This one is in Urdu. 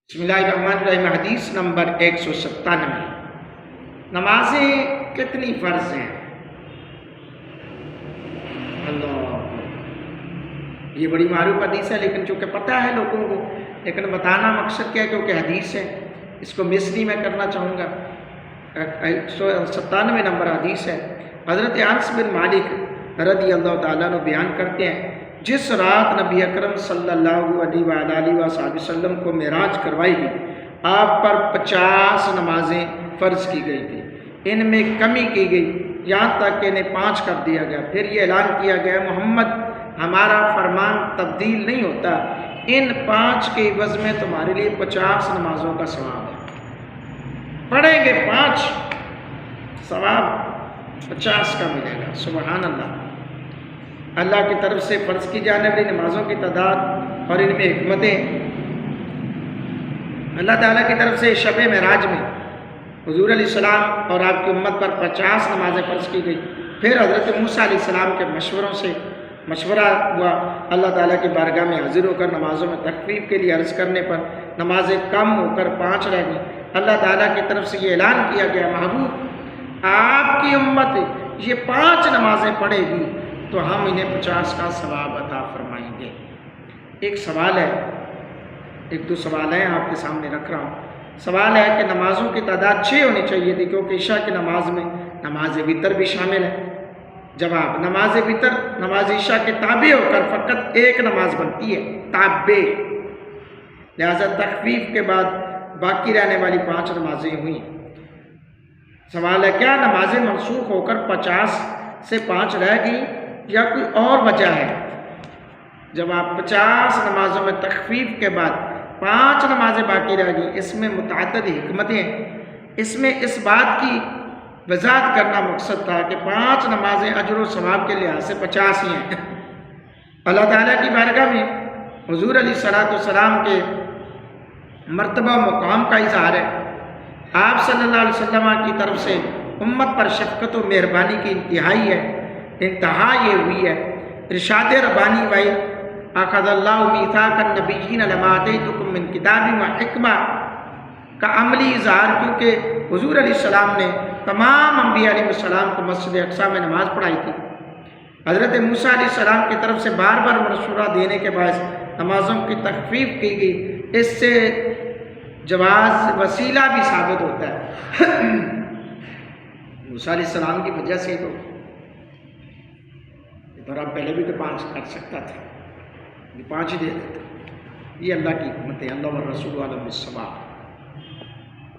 بسم اللہ الرحمن الرحیم۔ حدیث نمبر 197۔ نمازیں کتنی فرض ہیں؟ اللہ، یہ بڑی معروف حدیث ہے، لیکن چونکہ پتہ ہے لوگوں کو، لیکن بتانا مقصد کیا ہے، کیونکہ حدیث ہے، اس کو مس نہیں میں کرنا چاہوں گا۔ 197 نمبر حدیث ہے۔ حضرت انس بن مالک رضی اللہ تعالیٰ عنہ بیان کرتے ہیں، جس رات نبی اکرم صلی اللہ علیہ وآلہ وسلم کو معراج کروائی گئی، آپ پر 50 نمازیں فرض کی گئی تھی۔ ان میں کمی کی گئی، یہاں تک کہ انہیں 5 کر دیا گیا۔ پھر یہ اعلان کیا گیا، محمد ہمارا فرمان تبدیل نہیں ہوتا، ان 5 کے عوض میں تمہارے لیے 50 نمازوں کا ثواب ہے۔ پڑھیں گے 5، ثواب 50 کا ملے گا۔ سبحان اللہ۔ اللہ کی طرف سے فرض کی جانے والی نمازوں کی تعداد اور ان میں حکمتیں۔ اللہ تعالیٰ کی طرف سے شب معراج میں حضور علیہ السلام اور آپ کی امت پر 50 نمازیں فرض کی گئی۔ پھر حضرت موسیٰ علیہ السلام کے مشوروں سے مشورہ ہوا، اللہ تعالیٰ کی بارگاہ میں حاضر ہو کر نمازوں میں تخفیف کے لیے عرض کرنے پر نمازیں کم ہو کر 5 رہ گئیں۔ اللہ تعالیٰ کی طرف سے یہ اعلان کیا گیا، محبوب آپ کی امت یہ 5 نمازیں پڑھے گی تو ہم انہیں 50 کا ثواب عطا فرمائیں گے۔ ایک سوال ہے، 1-2 سوال ہیں آپ کے سامنے رکھ رہا ہوں۔ سوال ہے کہ نمازوں کی تعداد 6 ہونی چاہیے تھی، کیونکہ عشاء کی نماز میں نماز وتر بھی شامل ہے۔ جواب، نماز وتر نماز عشاء کے تابع ہو کر فقط ایک نماز بنتی ہے، تابع، لہذا تخفیف کے بعد باقی رہنے والی 5 نمازیں ہوئیں۔ سوال ہے، کیا نمازیں منسوخ ہو کر 50 سے 5 رہ گئی یا کوئی اور وجہ ہے؟ جواب، 50 نمازوں میں تخفیف کے بعد 5 نمازیں باقی رہ گئیں، اس میں متعدد حکمتیں ہیں۔ اس میں اس بات کی وضاحت کرنا مقصد تھا کہ 5 نمازیں اجر و ثواب کے لحاظ سے 50 ہی ہیں۔ اللہ تعالیٰ کی بارگاہ میں حضور علیہ السلام کے مرتبہ و مقام کا اظہار ہے۔ آپ صلی اللہ علیہ وسلم کی طرف سے امت پر شفقت و مہربانی کی انتہا یہ ہوئی ہے۔ ارشاد ربانی وائی، اخذ اللہ میثاق النبیین لما آتیتکم من کتاب و حکمہ کا عملی اظہار، کیونکہ حضور علیہ السلام نے تمام انبیاء علیہ السلام کو مسجد اقصیٰ میں نماز پڑھائی تھی۔ حضرت موسیٰ علیہ السلام کی طرف سے بار بار مشورہ دینے کے باعث نمازوں کی تخفیف کی گئی۔ اس سے جواز وسیلہ بھی ثابت ہوتا ہے۔ موسیٰ علیہ السلام کی وجہ سے تو آپ پہلے بھی تو 5 کر سکتا تھا، یہ 5 ہی دے دیتا۔ یہ اللہ کی حکمت ہے۔ اللہ والرسول علیہ السلام۔